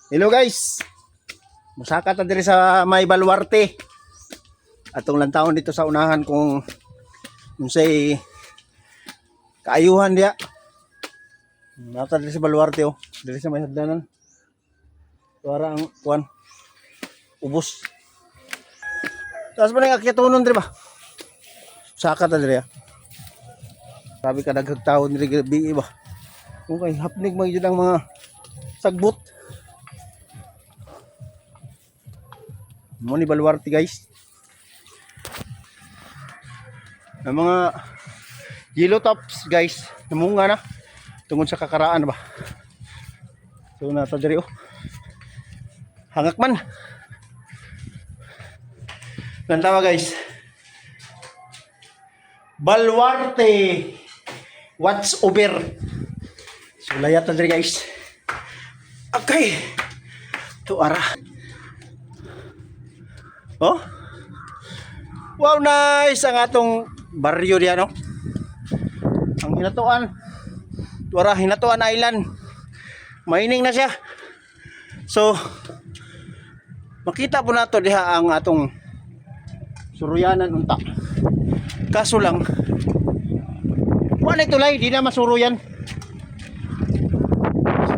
Hello guys. Musaka ta diri sa may Baluarte. Atong lantawon dito sa unahan kung unsay kaayuhan diya. Nata diri sa Baluarte oh. Diri sa may hagdanan. Para ang kuan ubos. Tapos man ang akyatunon diri ba? Musaka ta diri ah. Sabi ka daghang tawo diri gabi ba. Okay, hapnig mo yun ang mga sagbot. Mo ni Baluarte guys. Ang mga yellow tops guys, namunga na tungod sa kakaraan ba. So nata diri oh. Hangak man. Nantawa guys. Baluarte. What's over? So layat na diri guys. Okay. To ara. Oh? Wow, nice ang atong baryo diyan, no? Ang Hinatuan. Tuara Hinatuan Island. Mining na siya. So makita po nato diha ang atong suruyanan unta. Kaso lang wala tulay, di na masuruyan.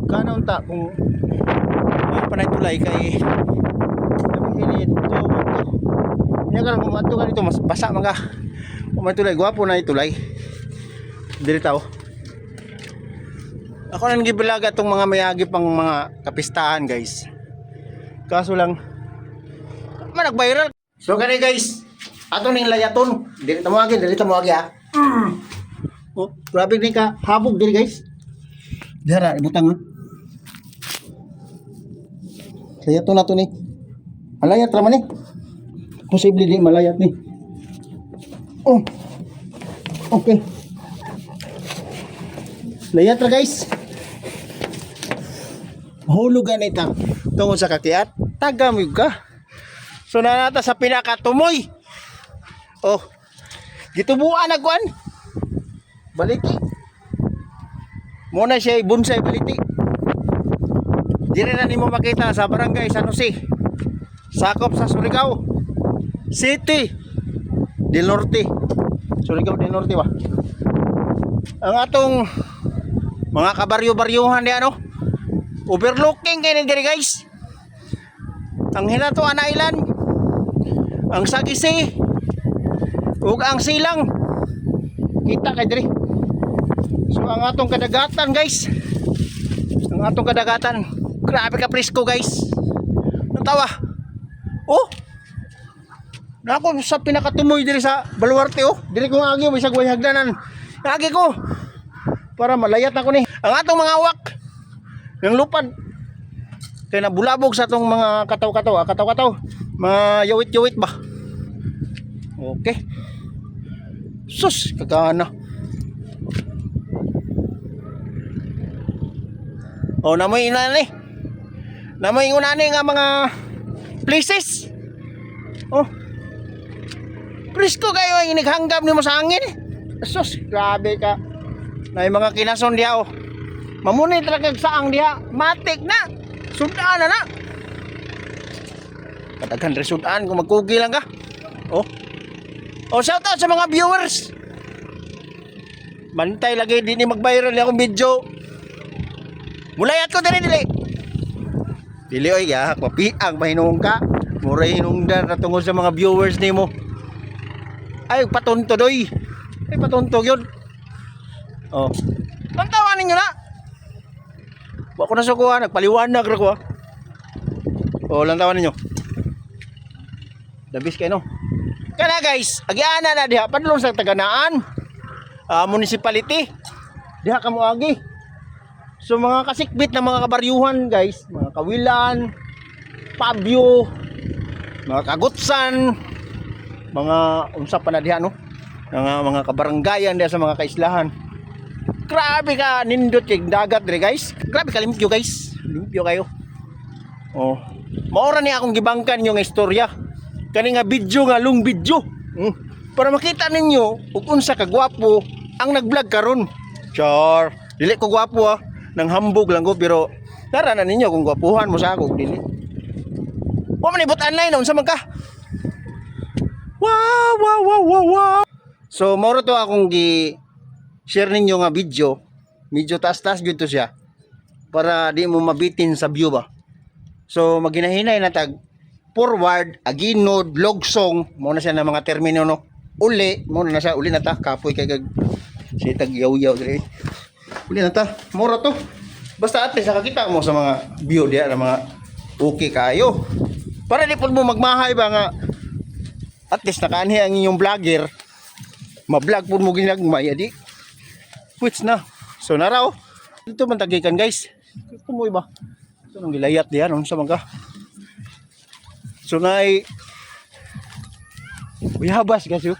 Kana unta kung panay tulay kay niya ka kung ato ka dito mas basa mga kumatulay gwapo na itulay diri tao. Ako nang gibilaga tong mga mayagi pang mga kapistahan guys, kaso lang nag-viral. So kani guys ato ning layaton dili ta moagi ha. Oh grabe ni ka habog diri guys dira ibutang layaton nato ni malayat ra man ni. Posible di malayat ni. Oh. Okay. Layat ra guys. Hulugan ita tungod sa kakiat. Tagamig ka. So nanata sa pinakatumoy. Oh. Gitubuan na kuan. Baliti. Muna siya bonsai baliti. Dire na nimo makita sa barangay San Jose. Sakop sa Surigao City del Norte. Surigao del Norte ba? Ang atong mga kabaryo-baryuhan di ano? Overlooking kay diri guys. Ang Hinatuan Island, ang Sagisi, ug ang Silang. Kita kay diri. So ang atong kadagatan guys. Ang atong kadagatan, grabe ka presko guys. Natawa. Oh. Nako sa pinakatumoy diri sa Baluarte oh. Diri ko agi may sagway hagdanan. Agi ko para malayat ako ni. Ang atong mga awak ng lupad kay nabulabog sa atong mga kataw-kataw, mga yawit-yawit ba. Okay. Sus, kagana. Oh, namoy inani. Namoy ingunani nga mga places. Oh. Presko kayo ang inighanggang nimo sa hangin. Sus, grabe ka. Na yung mga kinason diha oh. Mamunay talaga saang diha. Matik na. Sudan na. Kadaghan ra sudan kung magkugi lang ka. Oh. Oh, shout out sa mga viewers. Bantay lagi di ni mag-viral ni akong video. Mulayat ko dili. Dili oy ya, papiang mahinung ka. Muray hinungdan na tungod sa mga viewers nimo. Ay patunto doy. Ay patunto yun. Oh. Tantawan ninyo na. Wa ko na sukuha, nagpaliwanag ra ko. Oh, lantawan ninyo. Dabis kay no. Kana guys, agiana na diha padulong sa Taganaan. Municipality. Diha kamo agi. So mga kasikbit na mga kabaryuhan guys, mga Kawilan, Pabyo, mga Kagutsan, mga unsa pa na diha no, mga kabaranggayan diha sa mga kaislahan. Grabe ka nindot kay dagat dire guys. Grabe ka limpyo guys. Limpyo kayo. Oh. Maora ni akong gibangkan yung istorya. Kani nga video nga long video. Para makita ninyo ug unsa ka gwapo ang nag-vlog karon. Char, dili ko gwapo ah. Nang hambog lang ko pero Naranan ninyo kung gwapuhan mo sa ako dili. Wa man ibot online unsa man ka? Wow, wow, wow, wow, wow. So moro to akong share ninyo nga video. Medyo taas-taas gyud to siya para di mo mabitin sa view ba. So maginahinay na tag forward, aginod, logsong, mo na siya ng mga termino no. Uli, mo na siya uli na ta kapoy kay kag si tag yaw-yaw diri. Uli na ta, moro to. Basta at least nakakita mo sa mga view diya na mga okay kayo. Para di pud mo magmahay ba nga at least nakaanhi ang inyong vlogger. Ma-vlog pud mo ginagmay adi. Which na. So naraw. Dito man tagikan guys. Kumoy ba? So nang gilayat diyan unsa man ka? So nay biyabas kasi.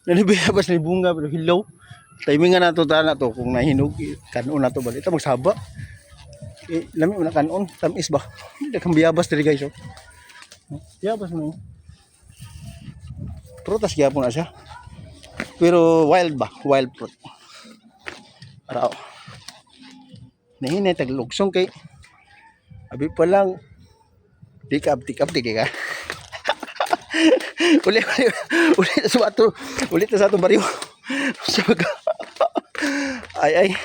Nani biyabas ni bunga pero hilaw. Timingan na to tana to kung nahinog kanon na to bali. Ito magsaba. Lami mo na kanon, tamis ba? Hindi kang biyabas diri guys. Oh. Biyabas mo. Prutas gyapon na siya. Pero wild ba? Wild fruit. Araw. Nahinay taglugsong kay abi pa lang tikap ka. Ulit sa atong baryo. Ay.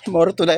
Moro to.